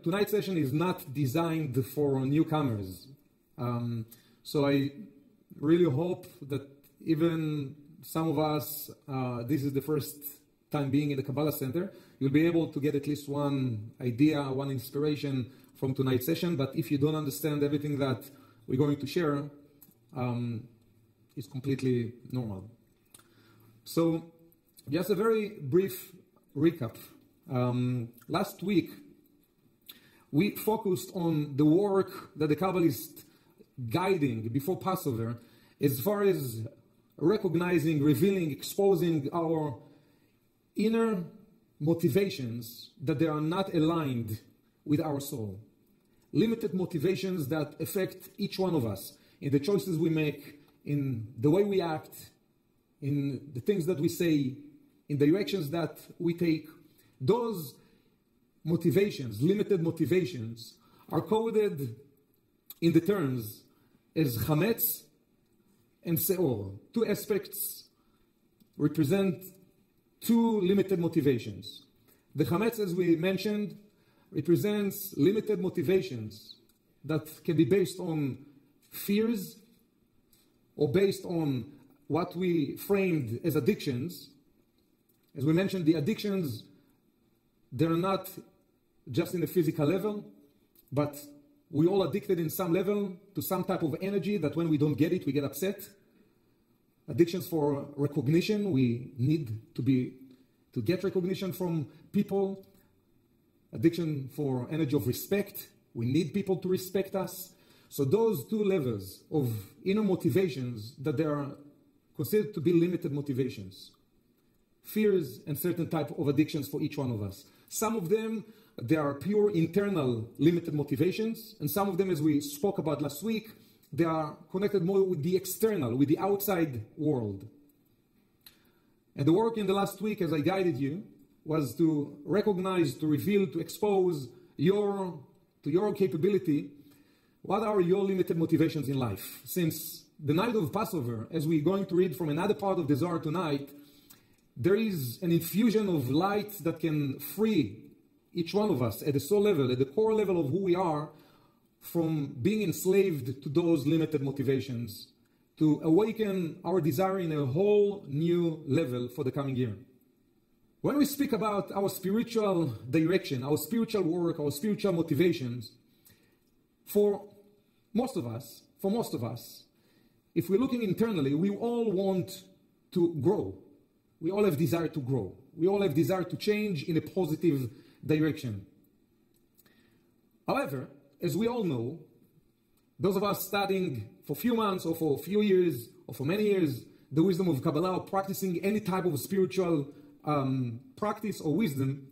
tonight's session is not designed for newcomers. So I really hope that even some of us, this is the first time being in the Kabbalah Center, you'll be able to get at least one idea, one inspiration from tonight's session. But if you don't understand everything that we're going to share, it's completely normal. So just a very brief recap. Last week, we focused on the work that the Kabbalists guiding before Passover as far as recognizing, revealing, exposing our inner motivations that they are not aligned with our soul. Limited motivations that affect each one of us in the choices we make, in the way we act, in the things that we say, in the directions that we take. Those motivations, limited motivations, are coded in the terms as chametz and seor. Two aspects represent two limited motivations. The chametz, as we mentioned, represents limited motivations that can be based on fears or based on what we framed as addictions. As we mentioned, the addictions, they're not just in the physical level, but we're all addicted in some level to some type of energy that when we don't get it, we get upset. Addictions for recognition, we need to get recognition from people. Addiction for energy of respect, we need people to respect us. So those two levels of inner motivations that they are considered to be limited motivations. Fears and certain type of addictions for each one of us. Some of them, they are pure internal limited motivations, and some of them, as we spoke about last week, they are connected more with the external, with the outside world. And the work in the last week, as I guided you, was to recognize, to reveal, to expose to your capability, what are your limited motivations in life. Since the night of Passover, as we're going to read from another part of the Zohar tonight, there is an infusion of light that can free each one of us at the soul level, at the core level of who we are, from being enslaved to those limited motivations, to awaken our desire in a whole new level for the coming year. When we speak about our spiritual direction, our spiritual work, our spiritual motivations, for most of us, if we're looking internally, we all want to grow. We all have desire to grow. We all have desire to change in a positive direction. However, as we all know, those of us studying for a few months or for a few years or for many years the wisdom of Kabbalah, or practicing any type of spiritual practice or wisdom,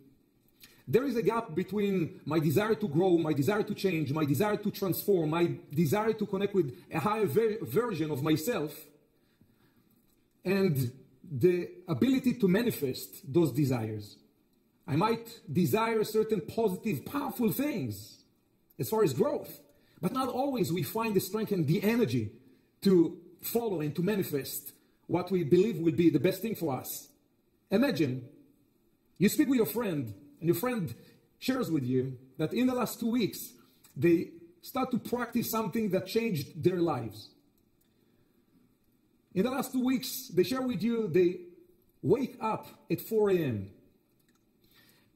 there is a gap between my desire to grow, my desire to change, my desire to transform, my desire to connect with a higher version of myself, and the ability to manifest those desires. I might desire certain positive, powerful things as far as growth, but not always we find the strength and the energy to follow and to manifest what we believe will be the best thing for us. Imagine you speak with your friend, and your friend shares with you that in the last 2 weeks, they start to practice something that changed their lives. In the last 2 weeks, they share with you, they wake up at 4 a.m.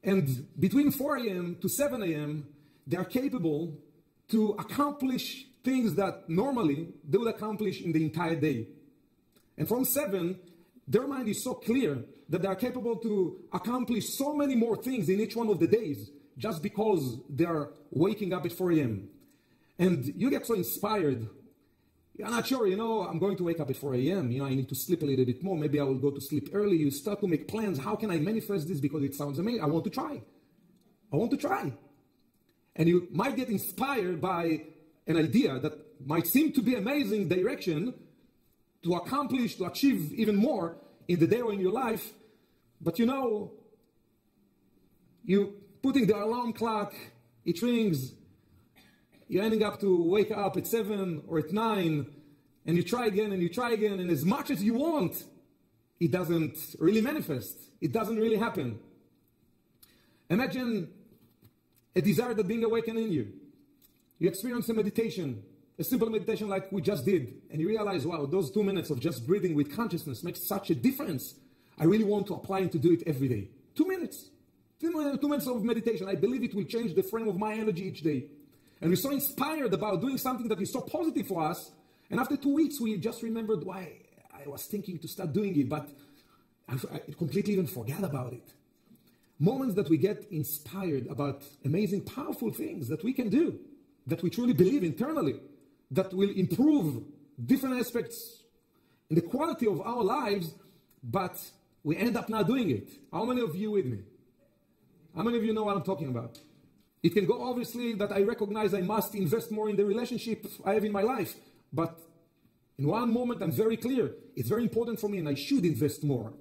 And between 4 a.m. to 7 a.m., they are capable to accomplish things that normally they would accomplish in the entire day. And from 7, their mind is so clear that they are capable to accomplish so many more things in each one of the days just because they are waking up at 4 a.m. And you get so inspired. You're not sure, I'm going to wake up at 4 a.m. I need to sleep a little bit more. Maybe I will go to sleep early. You start to make plans. How can I manifest this? Because it sounds amazing. I want to try. And you might get inspired by an idea that might seem to be amazing direction to accomplish, to achieve even more in the day or in your life. But you putting the alarm clock, it rings, you're ending up to wake up at 7 or at 9, and you try again, and as much as you want, it doesn't really manifest. It doesn't really happen. Imagine a desire that being awakened in you. You experience a meditation, a simple meditation like we just did, and you realize, wow, those 2 minutes of just breathing with consciousness makes such a difference. I really want to apply and to do it every day. 2 minutes. 2 minutes of meditation. I believe it will change the frame of my energy each day. And we're so inspired about doing something that is so positive for us. And after 2 weeks, we just remembered why I was thinking to start doing it, but I completely even forgot about it. Moments that we get inspired about amazing, powerful things that we can do, that we truly believe internally, that will improve different aspects in the quality of our lives, but we end up not doing it. How many of you with me? How many of you know what I'm talking about? It can go obviously that I recognize I must invest more in the relationship I have in my life, but in one moment I'm very clear, it's very important for me and I should invest more.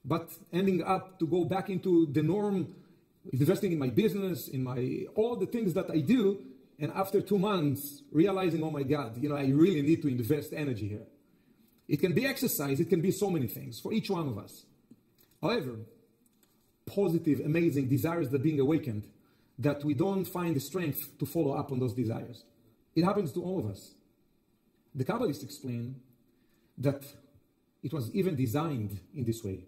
But ending up to go back into the norm, investing in my business, in all the things that I do, and after 2 months, realizing, oh my God, I really need to invest energy here. It can be exercise, it can be so many things for each one of us. However, positive, amazing desires that being awakened, that we don't find the strength to follow up on those desires. It happens to all of us. The Kabbalists explain that it was even designed in this way,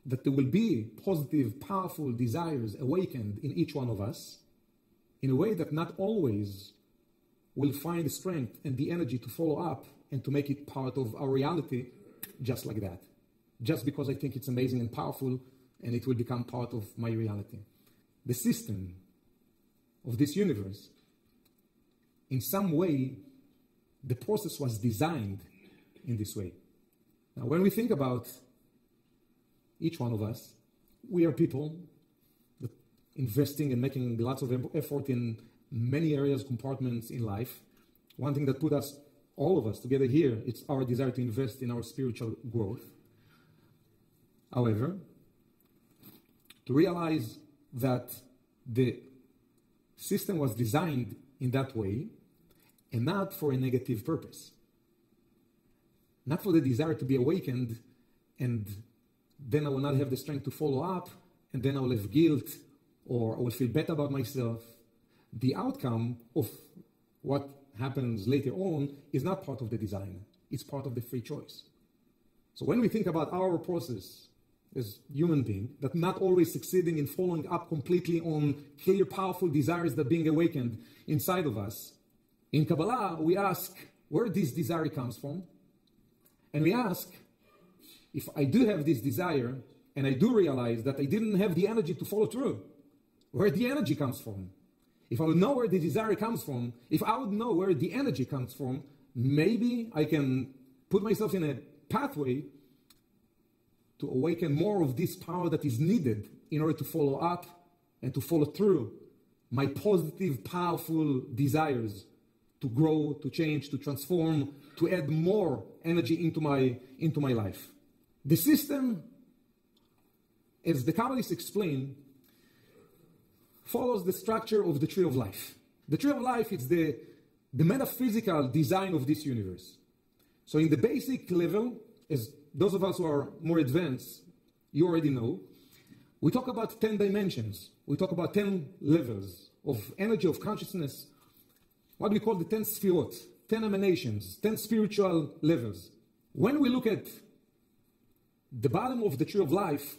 that there will be positive, powerful desires awakened in each one of us in a way that not always will find the strength and the energy to follow up and to make it part of our reality just like that. Just because I think it's amazing and powerful and it will become part of my reality. The system of this universe, in some way, the process was designed in this way. Now, when we think about each one of us, we are people that investing and making lots of effort in many areas, compartments in life. One thing that put us, all of us together here, it's our desire to invest in our spiritual growth. However, to realize that the system was designed in that way and not for a negative purpose. Not for the desire to be awakened and then I will not have the strength to follow up and then I will have guilt or I will feel better about myself. The outcome of what happens later on is not part of the design. It's part of the free choice. So when we think about our process as human beings, that not always succeeding in following up completely on clear, powerful desires that being awakened inside of us, in Kabbalah, we ask where this desire comes from. And we ask, if I do have this desire, and I do realize that I didn't have the energy to follow through, where the energy comes from. If I would know where the desire comes from, if I would know where the energy comes from, maybe I can put myself in a pathway to awaken more of this power that is needed in order to follow up and to follow through my positive, powerful desires to grow, to change, to transform, to add more energy into my life. The system, as the Kabbalists explain, follows the structure of the tree of life. The tree of life is the metaphysical design of this universe. So in the basic level, as those of us who are more advanced, you already know, we talk about 10 dimensions. We talk about 10 levels of energy, of consciousness, what we call the 10 sefirot, 10 emanations, 10 spiritual levels. When we look at the bottom of the tree of life,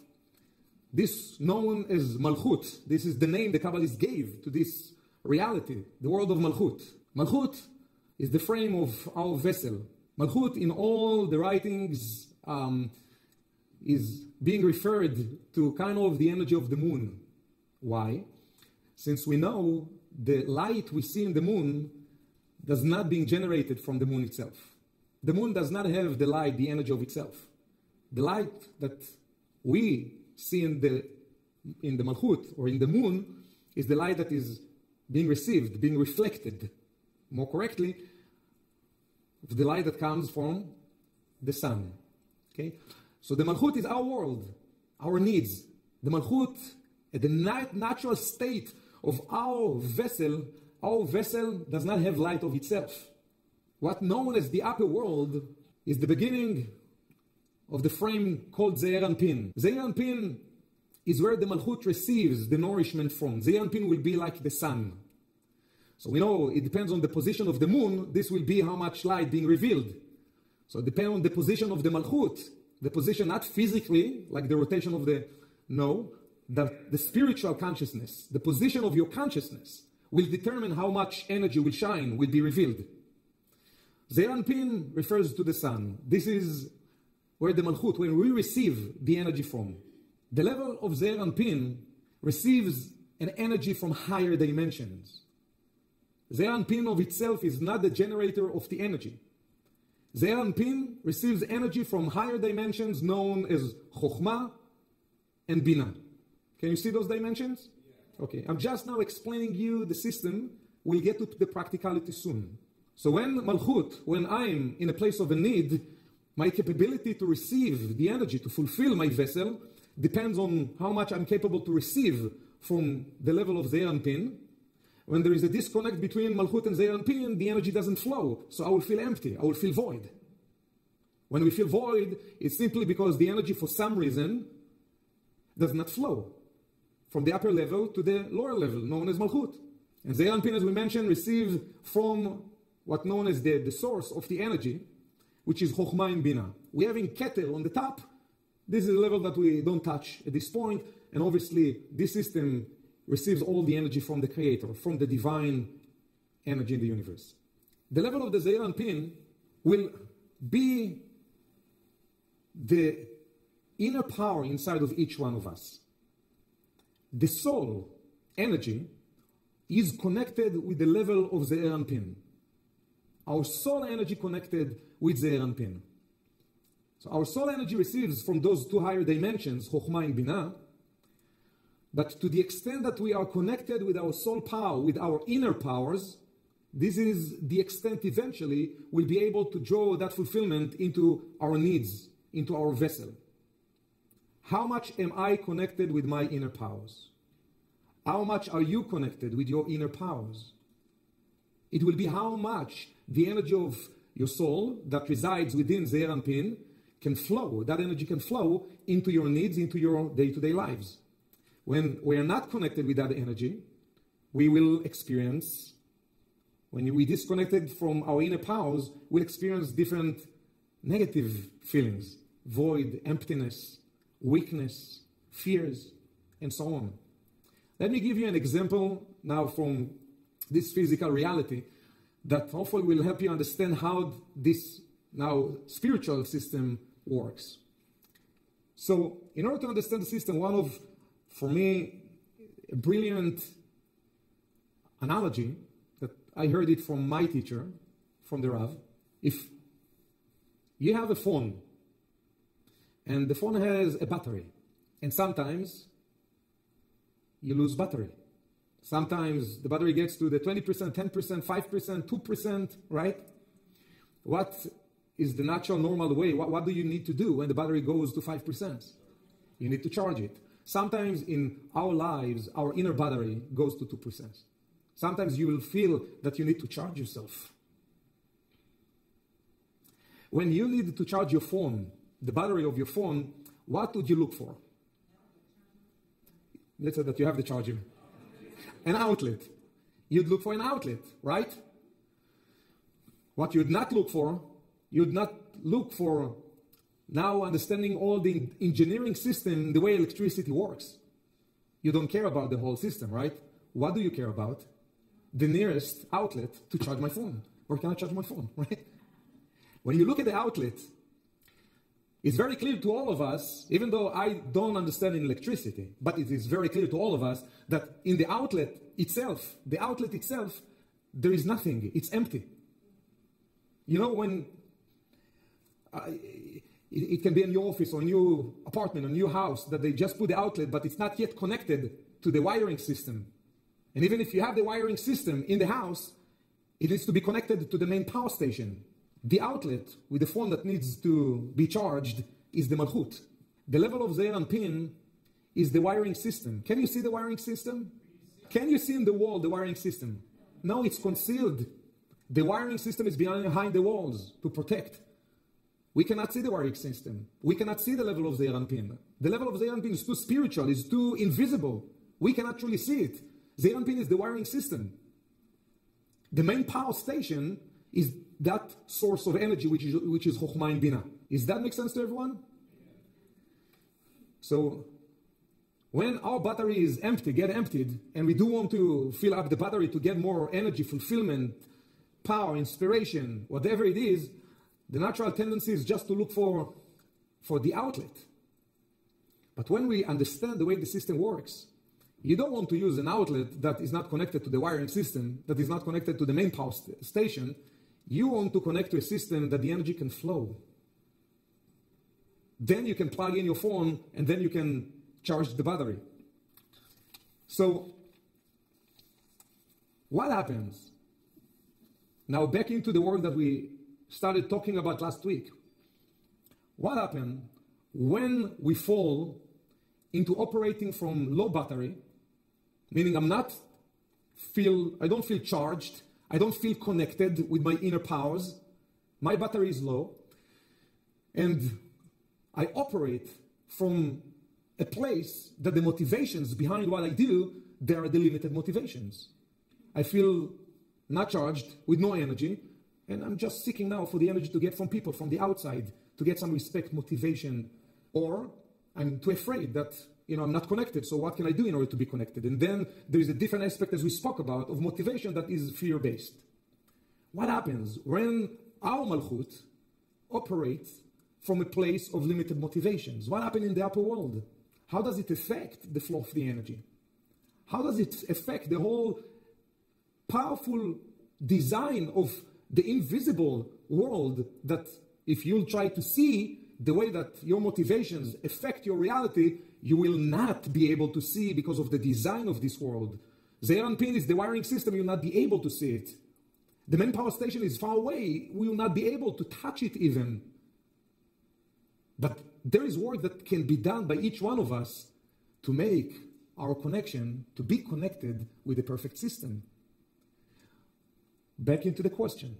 this known as Malchut, this is the name the Kabbalists gave to this reality, the world of Malchut. Malchut is the frame of our vessel. Malchut in all the writings is being referred to kind of the energy of the moon. Why? Since we know the light we see in the moon does not being generated from the moon itself. The moon does not have the light, the energy of itself. The light that we see in the Malchut or in the moon is the light that is being received, being reflected, more correctly, the light that comes from the sun. Okay? So the Malchut is our world, our needs. The Malchut, at the natural state of our vessel does not have light of itself. What known as the upper world is the beginning of the frame called Zeir Anpin. Zeir Anpin is where the Malchut receives the nourishment from. Zeir Anpin will be like the sun. So we know it depends on the position of the moon. This will be how much light being revealed. So it depends on the position of the Malchut. The position not physically, like the rotation of the... No, the spiritual consciousness, the position of your consciousness will determine how much energy will shine, will be revealed. Zeir Anpin refers to the sun. This is where the Malchut, when we receive the energy from. The level of Zeir Anpin receives an energy from higher dimensions. Zeir Anpin of itself is not the generator of the energy. Zeir Anpin receives energy from higher dimensions known as Chokhmah and Bina. Can you see those dimensions? Okay, I'm just now explaining you the system. We'll get to the practicality soon. So when Malchut, when I'm in a place of a need, my capability to receive the energy, to fulfill my vessel, depends on how much I'm capable to receive from the level of Zeir Anpin. When there is a disconnect between Malchut and Zeir Anpin, the energy doesn't flow, so I will feel empty, I will feel void. When we feel void, it's simply because the energy, for some reason, does not flow from the upper level to the lower level, known as Malchut. And Zeir Anpin, as we mentioned, receives from what known as the source of the energy, which is Chokhmah and Bina. We have in Keter on the top. This is a level that we don't touch at this point, and obviously this system receives all the energy from the Creator, from the divine energy in the universe. The level of the Zeir Anpin will be the inner power inside of each one of us. The soul energy is connected with the level of Zeir Anpin. Our soul energy connected with Zeir Anpin. So our soul energy receives from those two higher dimensions, Chokhmah and Bina, but to the extent that we are connected with our soul power, with our inner powers, this is the extent eventually we'll be able to draw that fulfillment into our needs, into our vessel. How much am I connected with my inner powers? How much are you connected with your inner powers? It will be how much the energy of your soul that resides within Zeir Anpin can flow, that energy can flow into your needs, into your day-to-day lives. When we are not connected with that energy, we will experience, when we disconnected from our inner powers, we'll experience different negative feelings, void, emptiness, weakness, fears, and so on. Let me give you an example now from this physical reality that hopefully will help you understand how this now spiritual system works. So in order to understand the system, one of, for me, a brilliant analogy that I heard it from my teacher, from the Rav, if you have a phone and the phone has a battery, and sometimes you lose battery. Sometimes the battery gets to the 20%, 10%, 5%, 2%, right? What is the natural, normal way? What do you need to do when the battery goes to 5%? You need to charge it. Sometimes in our lives, our inner battery goes to 2%. Sometimes you will feel that you need to charge yourself. When you need to charge your phone, the battery of your phone, what would you look for? Let's say that you have the charger. An outlet. You'd look for an outlet, right? What you'd not look for, now understanding all the engineering system, the way electricity works. You don't care about the whole system, right? What do you care about? The nearest outlet to charge my phone. Where can I charge my phone, right? When you look at the outlet, it's very clear to all of us, even though I don't understand in electricity, but it is very clear to all of us that in the outlet itself, there is nothing. It's empty. You know, when it can be a new office or a new apartment, a new house, that they just put the outlet, but it's not yet connected to the wiring system. And even if you have the wiring system in the house, it needs to be connected to the main power station. The outlet with the phone that needs to be charged is the Malchut. The level of Zeir Anpin is the wiring system. Can you see the wiring system? Can you see in the wall the wiring system? No, it's concealed. The wiring system is behind the walls to protect. We cannot see the wiring system. We cannot see the level of Zeir Anpin. The level of Zeir Anpin is too spiritual, is too invisible. We cannot truly see it. Zeir Anpin is the wiring system. The main power station is that source of energy, which is Chokhmah and Bina. Does that make sense to everyone? So, when our battery is emptied, and we do want to fill up the battery to get more energy, fulfillment, power, inspiration, whatever it is, the natural tendency is just to look for the outlet. But when we understand the way the system works, you don't want to use an outlet that is not connected to the wiring system, that is not connected to the main power station. You want to connect to a system that the energy can flow. Then you can plug in your phone, and then you can charge the battery. So, what happens? Now back into the work that we started talking about last week. What happens when we fall into operating from low battery, meaning I don't feel charged, I don't feel connected with my inner powers, my battery is low, and I operate from a place that the motivations behind what I do, they are the limited motivations. I feel not charged, with no energy, and I'm just seeking now for the energy to get from people, from the outside, to get some respect, motivation, or I'm too afraid that, I'm not connected, so what can I do in order to be connected? And then there is a different aspect, as we spoke about, of motivation that is fear-based. What happens when our Malchut operates from a place of limited motivations? What happens in the upper world? How does it affect the flow of the energy? How does it affect the whole powerful design of the invisible world that if you'll try to see the way that your motivations affect your reality, you will not be able to see because of the design of this world. Zeir Anpin is the wiring system, you'll not be able to see it. The main power station is far away, we will not be able to touch it even. But there is work that can be done by each one of us to make our connection, to be connected with the perfect system. Back into the question.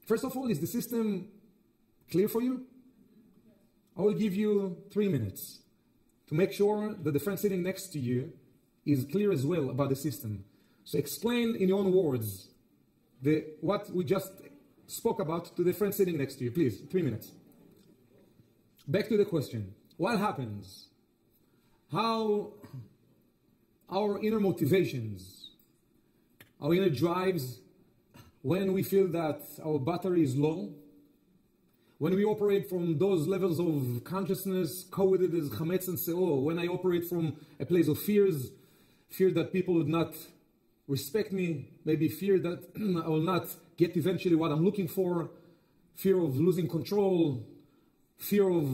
First of all, is the system clear for you? I will give you 3 minutes to make sure that the friend sitting next to you is clear as well about the system. So explain in your own words what we just spoke about to the friend sitting next to you. Please, 3 minutes. Back to the question. What happens? How our inner motivations, our inner drives, when we feel that our battery is low, when we operate from those levels of consciousness coded as chametz and seor, when I operate from a place of fear that people would not respect me, maybe fear that I will not get eventually what I'm looking for, fear of losing control, fear of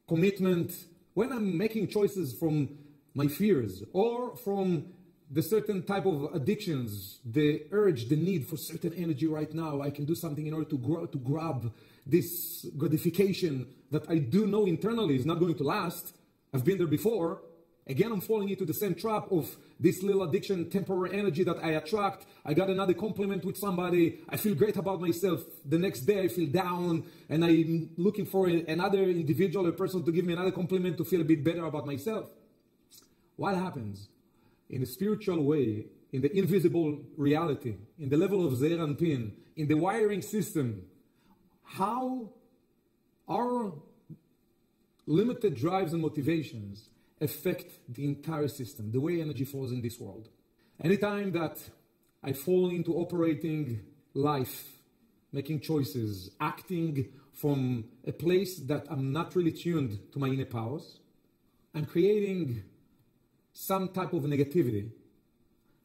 commitment, when I'm making choices from my fears or from the certain type of addictions, the urge, the need for certain energy right now, I can do something in order to grab this gratification that I do know internally is not going to last. I've been there before. Again, I'm falling into the same trap of this little addiction, temporary energy that I attract. I got another compliment with somebody. I feel great about myself. The next day I feel down and I'm looking for another individual or person to give me another compliment to feel a bit better about myself. What happens? In a spiritual way, in the invisible reality, in the level of Zeir Anpin, in the wiring system, how our limited drives and motivations affect the entire system, the way energy flows in this world. Anytime that I fall into operating life, making choices, acting from a place that I'm not really tuned to my inner powers, I'm creating some type of negativity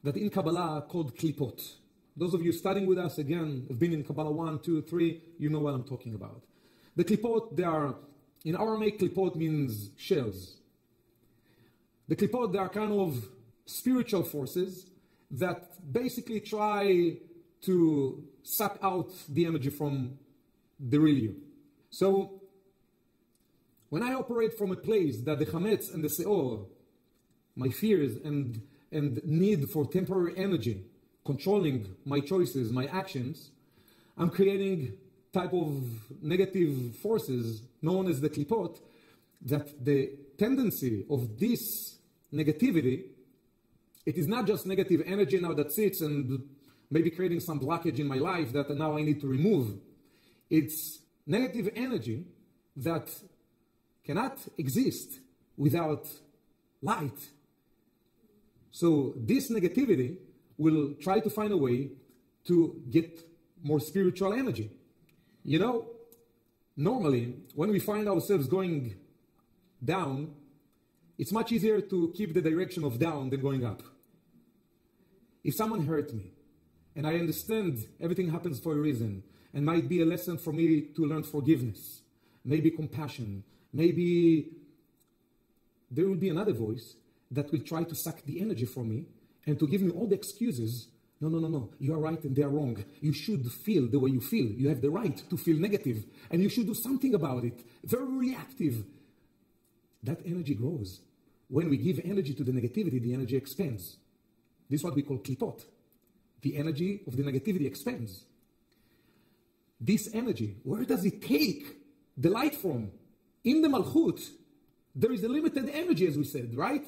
that in Kabbalah are called klipot. Those of you studying with us, again, have been in Kabbalah 1, 2, 3, you know what I'm talking about. The klipot, they are, in Aramaic, klipot means shells. The klipot, they are kind of spiritual forces that basically try to suck out the energy from the real you. So, when I operate from a place that the chametz and the seor, my fears and need for temporary energy, controlling my choices, my actions, I'm creating type of negative forces known as the klipot, that the tendency of this negativity, it is not just negative energy now that sits and maybe creating some blockage in my life that now I need to remove. It's negative energy that cannot exist without light. So this negativity will try to find a way to get more spiritual energy. You know, normally when we find ourselves going down, it's much easier to keep the direction of down than going up. If someone hurt me, and I understand everything happens for a reason, and might be a lesson for me to learn forgiveness, maybe compassion, maybe there will be another voice that will try to suck the energy from me and to give me all the excuses. No, you are right and they are wrong. You should feel the way you feel. You have the right to feel negative, and you should do something about it. Very reactive. That energy grows. When we give energy to the negativity, the energy expands. This is what we call klipot. The energy of the negativity expands. This energy, where does it take the light from? In the Malchut, there is a limited energy, as we said, right?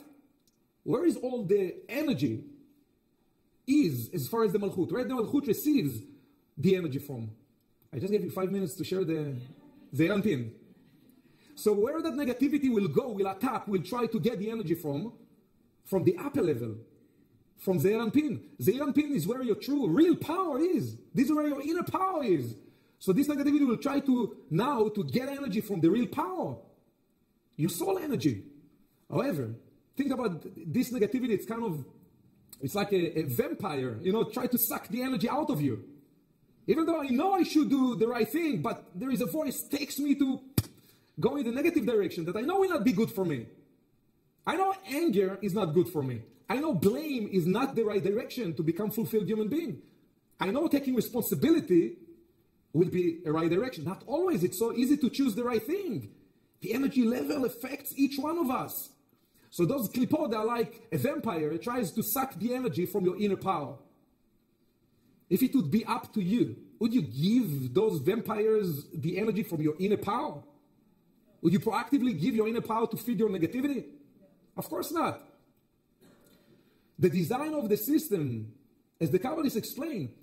Where is all the energy is as far as the Malchut? Where the Malchut receives the energy from? I just gave you 5 minutes to share the Zeir Anpin. So where that negativity will go, will attack, will try to get the energy from the upper level, from Zeir Anpin. Zeir Anpin is where your true, real power is. This is where your inner power is. So this negativity will try to now to get energy from the real power, your soul energy. However, think about this negativity. It's like a vampire, try to suck the energy out of you. Even though I know I should do the right thing, but there is a voice that takes me to go in the negative direction that I know will not be good for me. I know anger is not good for me. I know blame is not the right direction to become fulfilled human being. I know taking responsibility will be a right direction. Not always. It's so easy to choose the right thing. The energy level affects each one of us. So those klipot are like a vampire. It tries to suck the energy from your inner power. If it would be up to you, would you give those vampires the energy from your inner power? Would you proactively give your inner power to feed your negativity? Of course not. The design of the system, as the Kabbalists explain,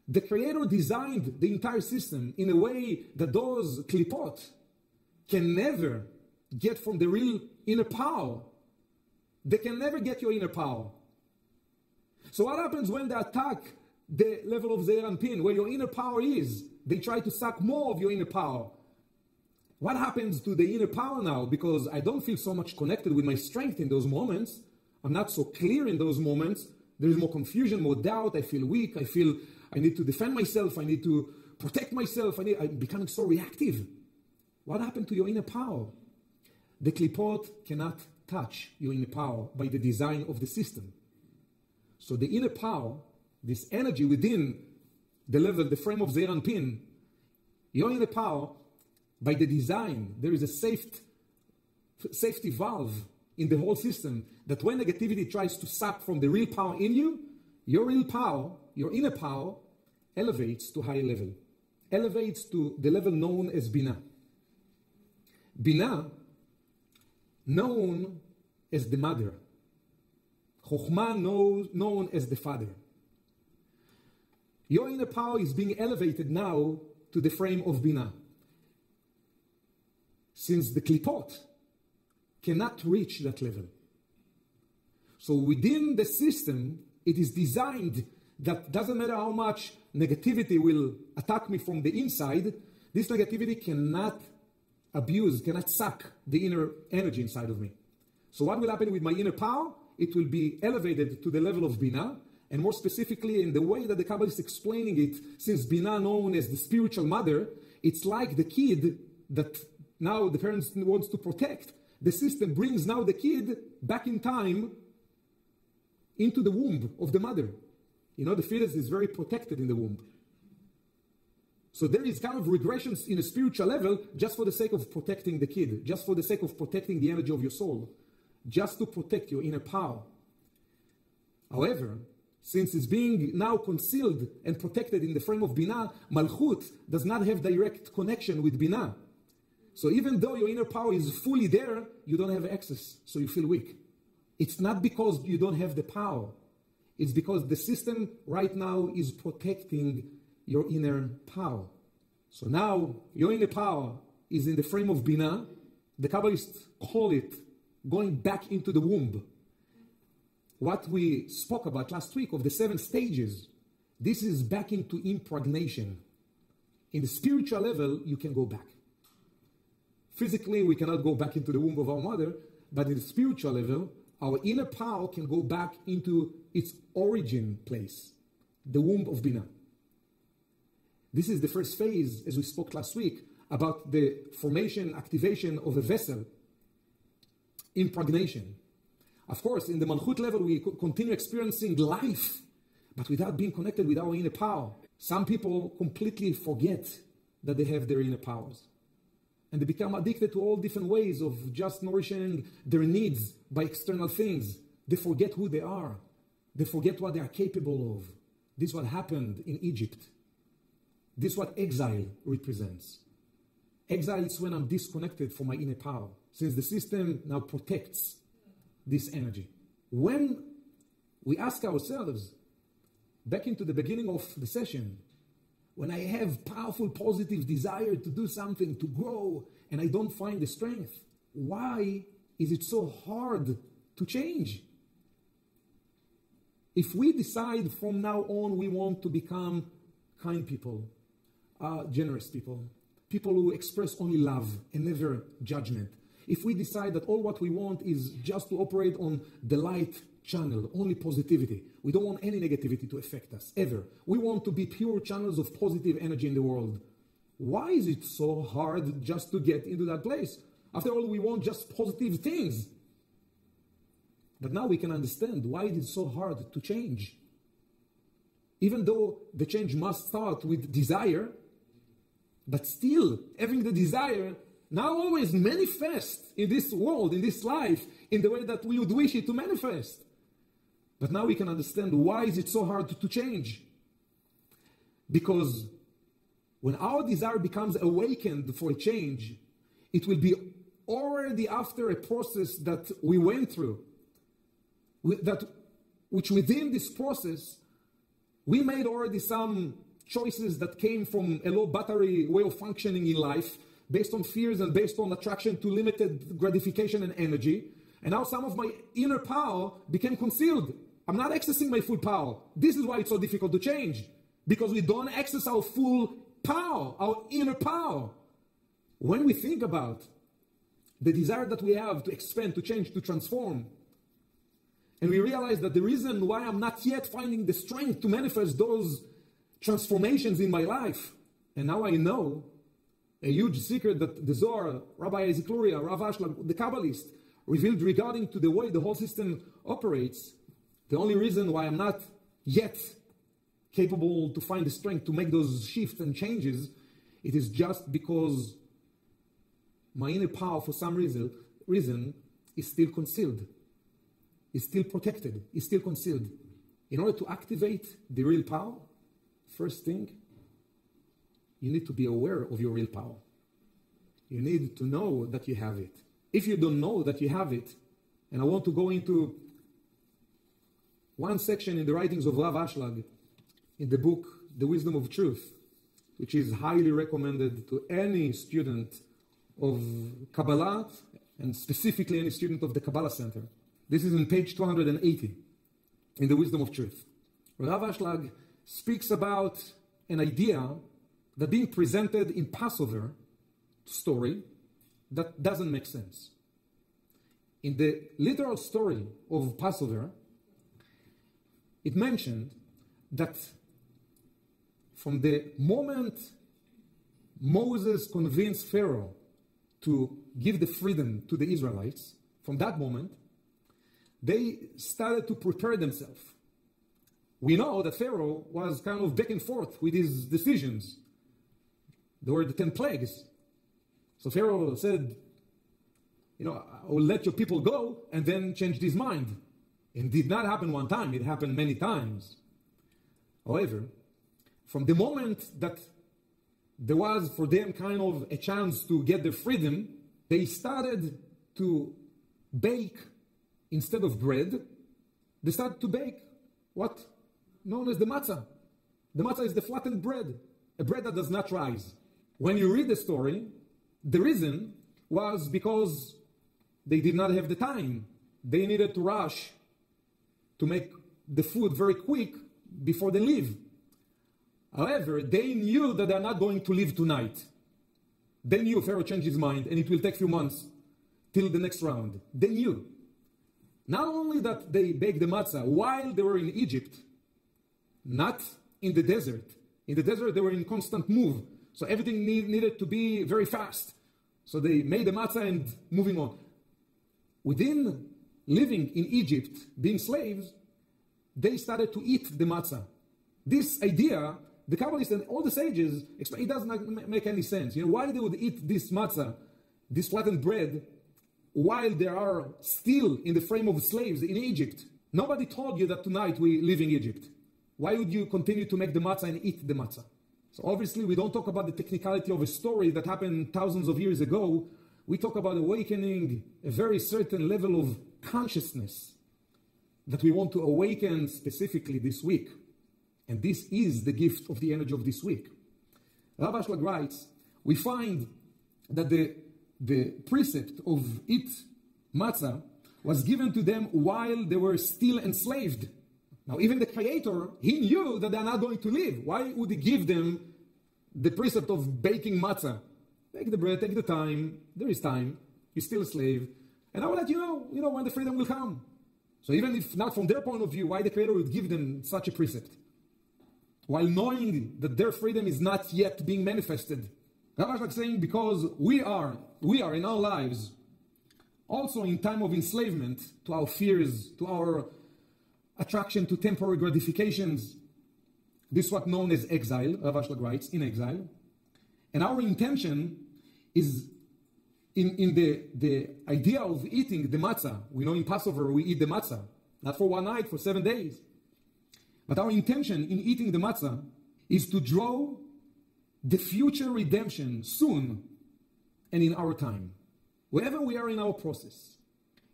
the Creator designed the entire system in a way that those klipot can never get from the real inner power. They can never get your inner power. So what happens when they attack the level of Zeir Anpin, where your inner power is? They try to suck more of your inner power. What happens to the inner power now? Because I don't feel so much connected with my strength in those moments. I'm not so clear in those moments. There is more confusion, more doubt. I feel weak. I feel I need to defend myself. I need to protect myself. I'm becoming so reactive. What happened to your inner power? The klipot cannot touch your inner power by the design of the system. So the inner power, this energy within the level, the frame of Zeir Anpin, your inner power, by the design, there is a safety valve in the whole system that when negativity tries to suck from the real power in you, your real power, your inner power, elevates to higher level. Elevates to the level known as Binah. Binah, known as the mother. Chokhmah, known as the father. Your inner power is being elevated now to the frame of Binah. Since the klipot cannot reach that level. So within the system, it is designed that doesn't matter how much negativity will attack me from the inside, this negativity cannot abuse, cannot suck the inner energy inside of me. So what will happen with my inner power? It will be elevated to the level of Binah, and more specifically in the way that the Kabbalah is explaining it, since Binah known as the spiritual mother, it's like the kid that now the parents wants to protect. The system brings now the kid back in time into the womb of the mother. The fetus is very protected in the womb. So there is kind of regressions in a spiritual level just for the sake of protecting the kid, just for the sake of protecting the energy of your soul, just to protect your inner power. However, since it's being now concealed and protected in the frame of Binah, Malchut does not have direct connection with Binah. So even though your inner power is fully there, you don't have access, so you feel weak. It's not because you don't have the power. It's because the system right now is protecting your inner power. So now your inner power is in the frame of Binah. The Kabbalists call it going back into the womb. What we spoke about last week of the 7 stages, this is back into impregnation. In the spiritual level, you can go back. Physically, we cannot go back into the womb of our mother, but in the spiritual level, our inner power can go back into its origin place, the womb of Binah. This is the first phase, as we spoke last week, about the formation, activation of a vessel, impregnation. Of course, in the Malchut level, we continue experiencing life, but without being connected with our inner power. Some people completely forget that they have their inner powers. And they become addicted to all different ways of just nourishing their needs by external things. They forget who they are. They forget what they are capable of. This is what happened in Egypt. This is what exile represents. Exile is when I'm disconnected from my inner power, since the system now protects this energy. When we ask ourselves, back into the beginning of the session, when I have powerful, positive desire to do something, to grow, and I don't find the strength, why is it so hard to change? If we decide from now on we want to become kind people, generous people, people who express only love and never judgment, if we decide that all what we want is just to operate on the light channel, only positivity, we don't want any negativity to affect us, ever. We want to be pure channels of positive energy in the world. Why is it so hard just to get into that place? After all, we want just positive things. But now we can understand why it is so hard to change. Even though the change must start with desire, but still having the desire now always manifest in this world, in this life, in the way that we would wish it to manifest. But now we can understand why is it so hard to change. Because when our desire becomes awakened for a change, it will be already after a process that we went through, which within this process, we made already some choices that came from a low battery way of functioning in life, based on fears and based on attraction to limited gratification and energy. And now some of my inner power became concealed. I'm not accessing my full power. This is why it's so difficult to change. Because we don't access our full power, our inner power. When we think about the desire that we have to expand, to change, to transform, and we realize that the reason why I'm not yet finding the strength to manifest those transformations in my life, and now I know a huge secret that the Zohar, Rabbi Isaac Luria, Rav Ashlag, the Kabbalist, revealed regarding to the way the whole system operates. The only reason why I'm not yet capable to find the strength to make those shifts and changes, it is just because my inner power, for some reason is still concealed, is still protected, is still concealed. In order to activate the real power, first thing, you need to be aware of your real power. You need to know that you have it. If you don't know that you have it, and I want to go into one section in the writings of Rav Ashlag, in the book, The Wisdom of Truth, which is highly recommended to any student of Kabbalah, and specifically any student of the Kabbalah Center. This is on page 280, in The Wisdom of Truth. Rav Ashlag speaks about an idea that being presented in Passover story that doesn't make sense. In the literal story of Passover, it mentioned that from the moment Moses convinced Pharaoh to give the freedom to the Israelites, from that moment, they started to prepare themselves. We know that Pharaoh was kind of back and forth with his decisions. There were the 10 plagues. So Pharaoh said, I will let your people go, and then changed his mind. and did not happen one time, it happened many times. However, from the moment that there was for them kind of a chance to get their freedom, they started to bake instead of bread. They started to bake what known as the matzah. The matzah is the flattened bread, a bread that does not rise. When you read the story, the reason was because they did not have the time. They needed to rush to make the food very quick before they leave. However, they knew that they're not going to leave tonight. They knew Pharaoh changed his mind and it will take a few months till the next round. They knew. Not only that they baked the matzah while they were in Egypt, not in the desert. In the desert, they were in constant move. So everything needed to be very fast. So they made the matzah and moving on. Within living in Egypt, being slaves, they started to eat the matzah. This idea, the Kabbalists and all the sages, it does not make any sense. You know, why they would eat this matzah, this flattened bread, while they are still in the frame of slaves in Egypt? Nobody told you that tonight we live in Egypt. Why would you continue to make the matzah and eat the matzah? So obviously we don't talk about the technicality of a story that happened thousands of years ago. We talk about awakening a very certain level of consciousness that we want to awaken specifically this week. And this is the gift of the energy of this week. Rav Ashlag writes, we find that the precept of eat matzah was given to them while they were still enslaved. Now, even the Creator, he knew that they're not going to live. Why would he give them the precept of baking matzah? Take the bread, take the time. There is time. You're still a slave. And I will let you know when the freedom will come. So even if not from their point of view, why the Creator would give them such a precept? While knowing that their freedom is not yet being manifested. Rav Ashlag saying, because we are in our lives, also in time of enslavement to our fears, to our attraction to temporary gratifications. This is what known as exile, Rav Ashlag writes, in exile. And our intention is in the idea of eating the matzah. We know in Passover we eat the matzah, not for one night, for 7 days. But our intention in eating the matzah is to draw the future redemption soon and in our time. Wherever we are in our process.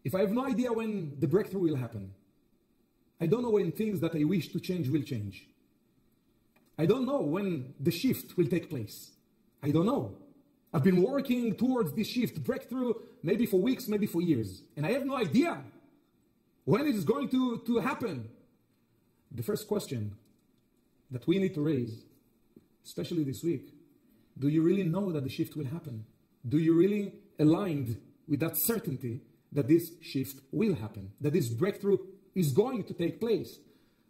If I have no idea when the breakthrough will happen, I don't know when things that I wish to change will change. I don't know when the shift will take place. I don't know. I've been working towards this shift breakthrough maybe for weeks, maybe for years. And I have no idea when it is going to happen. The first question that we need to raise, especially this week, do you really know that the shift will happen? Do you really aligned with that certainty that this shift will happen? That this breakthrough is going to take place?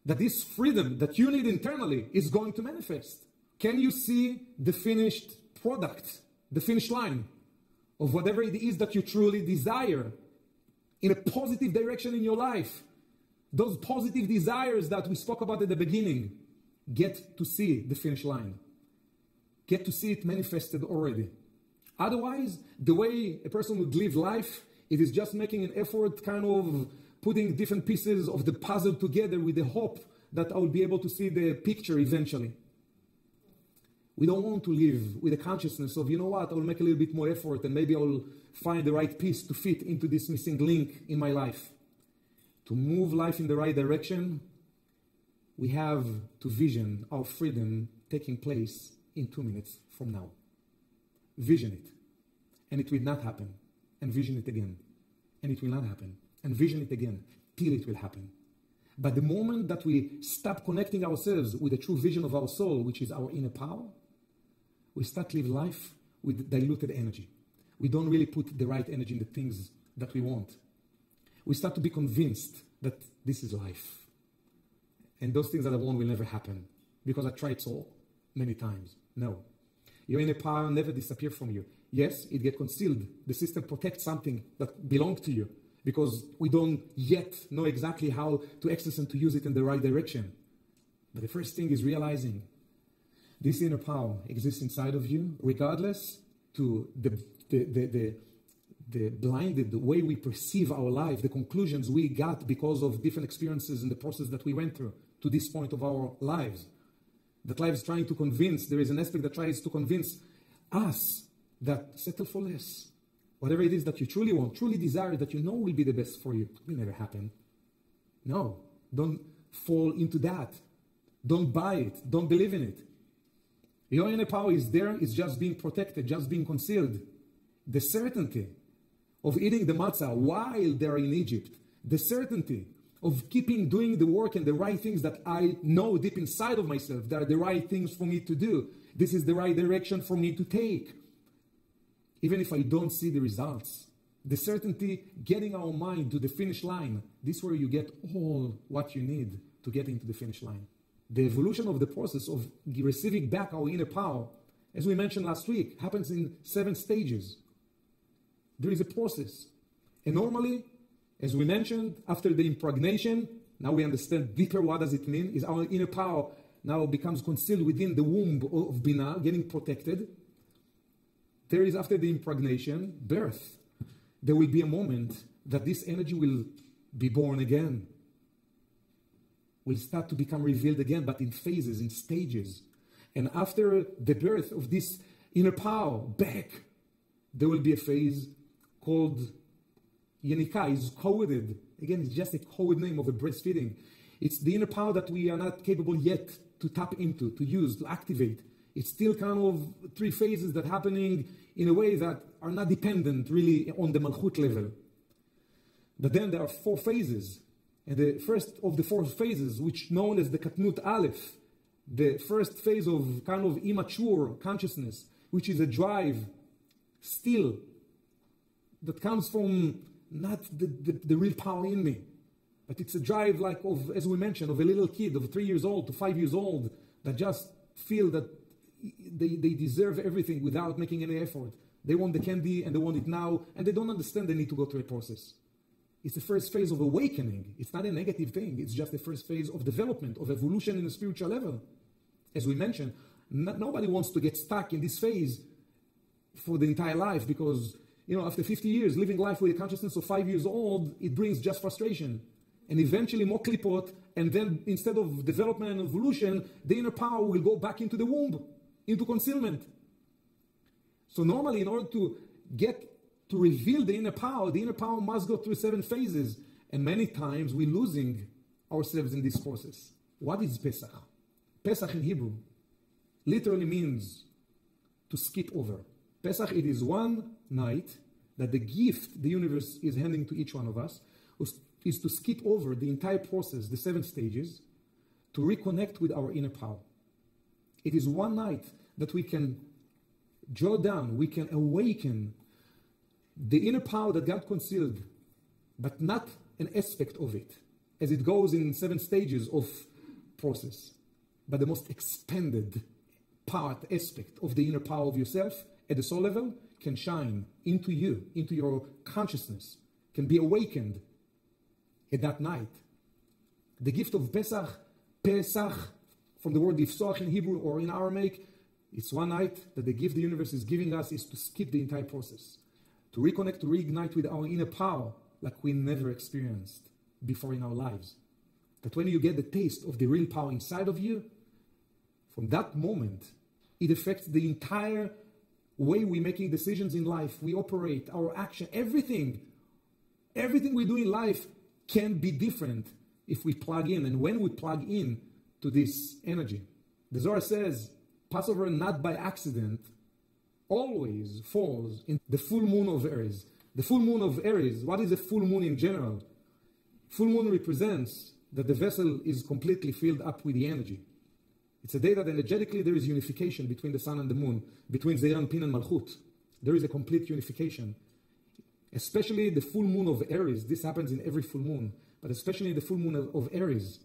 That this freedom that you need internally is going to manifest? Can you see the finished product, the finish line of whatever it is that you truly desire in a positive direction in your life? Those positive desires that we spoke about at the beginning, get to see the finish line. Get to see it manifested already. Otherwise, the way a person would live life, it is just making an effort, kind of putting different pieces of the puzzle together with the hope that I will be able to see the picture eventually. We don't want to live with a consciousness of, you know what, I will make a little bit more effort and maybe I will find the right piece to fit into this missing link in my life. To move life in the right direction, we have to vision our freedom taking place in 2 minutes from now. Vision it. And it will not happen. And vision it again. And it will not happen. And vision it again till it will happen. But the moment that we stop connecting ourselves with the true vision of our soul, which is our inner power, we start to live life with diluted energy. We don't really put the right energy in the things that we want. We start to be convinced that this is life. And those things that I want will never happen because I tried so many times. No. Your inner power never disappears from you. Yes, it gets concealed. The system protects something that belongs to you because we don't yet know exactly how to access and to use it in the right direction. But the first thing is realizing this inner power exists inside of you, regardless to the blinded, the way we perceive our life, the conclusions we got because of different experiences in the process that we went through to this point of our lives. That life is trying to convince, there is an aspect that tries to convince us that settle for less. Whatever it is that you truly want, truly desire, that you know will be the best for you, it will never happen. No, don't fall into that. Don't buy it. Don't believe in it. Your inner power is there. It's just being protected, just being concealed. The certainty of eating the matzah while they're in Egypt. The certainty of doing the work and the right things that I know deep inside of myself that are the right things for me to do. This is the right direction for me to take. Even if I don't see the results. The certainty, getting our mind to the finish line. This is where you get all what you need to get into the finish line. The evolution of the process of receiving back our inner power, as we mentioned last week, happens in 7 stages. There is a process. And normally, as we mentioned, after the impregnation, now we understand deeper what does it mean, is our inner power now becomes concealed within the womb of Binah, getting protected. There is, after the impregnation, birth. There will be a moment that this energy will be born again. Will start to become revealed again, but in phases, in stages. And after the birth of this inner power back, there will be a phase called Yenika. Is coded. Again, it's just a code name of a breastfeeding. It's the inner power that we are not capable yet to tap into, to use, to activate. It's still kind of 3 phases that are happening in a way that are not dependent really on the Malchut level. But then there are 4 phases. And the first of the 4 phases, which known as the Katnut Aleph, the first phase of kind of immature consciousness, which is a drive still that comes from not the real power in me, but it's a drive like of, as we mentioned, of a little kid of 3 years old to 5 years old that just feel that they deserve everything without making any effort. They want the candy and they want it now, and they don't understand they need to go through a process. It's the first phase of awakening. It's not a negative thing. It's just the first phase of development, of evolution in a spiritual level. As we mentioned, nobody wants to get stuck in this phase for the entire life because, after 50 years, living life with a consciousness of 5 years old, it brings just frustration. And eventually more klipot, and then instead of development and evolution, the inner power will go back into the womb, into concealment. So normally, in order to reveal the inner power must go through 7 phases. And many times we're losing ourselves in this process. What is Pesach? Pesach in Hebrew literally means to skip over. Pesach, it is one night that the gift the universe is handing to each one of us is to skip over the entire process, the 7 stages, to reconnect with our inner power. It is one night that we can draw down, we can awaken the inner power that God concealed, but not an aspect of it, as it goes in 7 stages of process, but the most expanded aspect of the inner power of yourself at the soul level can shine into you, into your consciousness, can be awakened at that night. The gift of Pesach, from the word Yifsoach in Hebrew or in Aramaic, it's one night that the gift the universe is giving us is to skip the entire process, to reconnect, to reignite with our inner power like we never experienced before in our lives. That when you get the taste of the real power inside of you, from that moment, it affects the entire way we're making decisions in life, we operate, our action, everything we do in life can be different if we plug in, and when we plug in to this energy. The Zohar says, Passover not by accident always falls in the full moon of Aries. The full moon of Aries, what is a full moon in general? Full moon represents that the vessel is completely filled up with the energy. It's a day that energetically there is unification between the sun and the moon, between Zeir Anpin and Malchut. There is a complete unification. Especially the full moon of Aries. This happens in every full moon, but especially the full moon of Aries.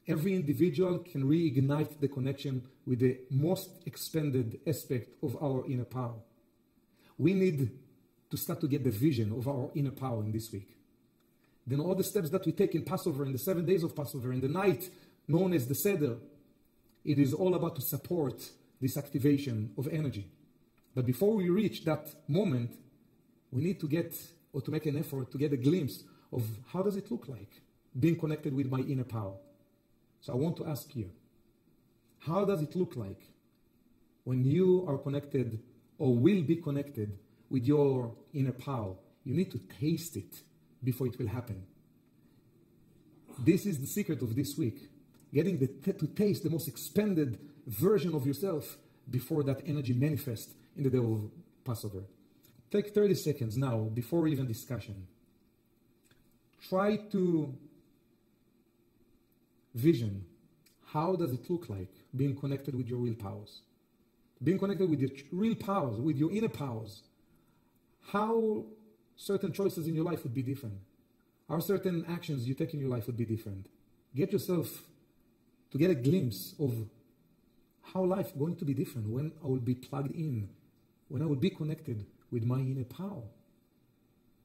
Every individual can reignite the connection with the most expanded aspect of our inner power. We need to start to get the vision of our inner power in this week. Then all the steps that we take in Passover, in the 7 days of Passover, in the night known as the Seder, it is all about to support this activation of energy. But before we reach that moment, we need to get, or to make an effort to get a glimpse of how does it look like being connected with my inner power. So I want to ask you, how does it look like when you are connected or will be connected with your inner power? You need to taste it before it will happen. This is the secret of this week. Getting to taste the most expanded version of yourself before that energy manifests in the day of Passover. Take 30 seconds now, before even discussion. Try to vision, how does it look like being connected with your real powers? Being connected with your real powers, with your inner powers. How certain choices in your life would be different. How certain actions you take in your life would be different. Get yourself to get a glimpse of how life is going to be different when I will be plugged in, when I will be connected with my inner power.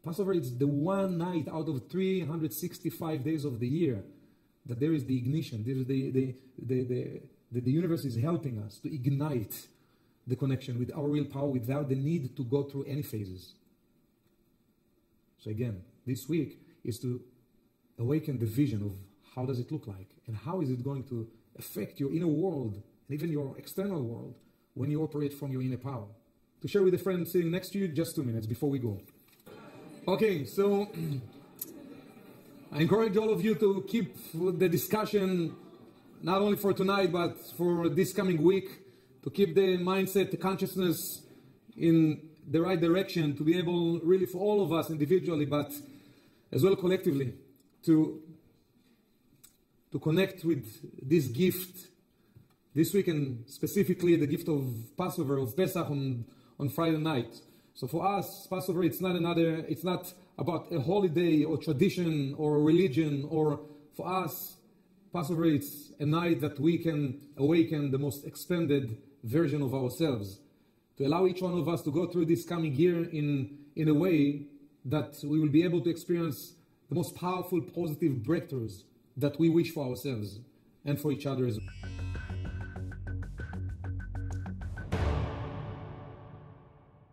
Passover is the one night out of 365 days of the year that there is the ignition. There is the universe is helping us to ignite the connection with our real power without the need to go through any phases. So again, this week is to awaken the vision of how does it look like and how is it going to affect your inner world and even your external world when you operate from your inner power. To share with a friend sitting next to you, just 2 minutes before we go. Okay, so I encourage all of you to keep the discussion not only for tonight but for this coming week, to keep the mindset, the consciousness in the right direction, to be able really for all of us individually but as well collectively to connect with this gift this week, and specifically the gift of Passover, of Pesach on Friday night. So for us, Passover, it's not about a holiday or tradition or religion, or for us, Passover, it's a night that we can awaken the most expanded version of ourselves, to allow each one of us to go through this coming year in a way that we will be able to experience the most powerful, positive breakthroughs that we wish for ourselves and for each other as well.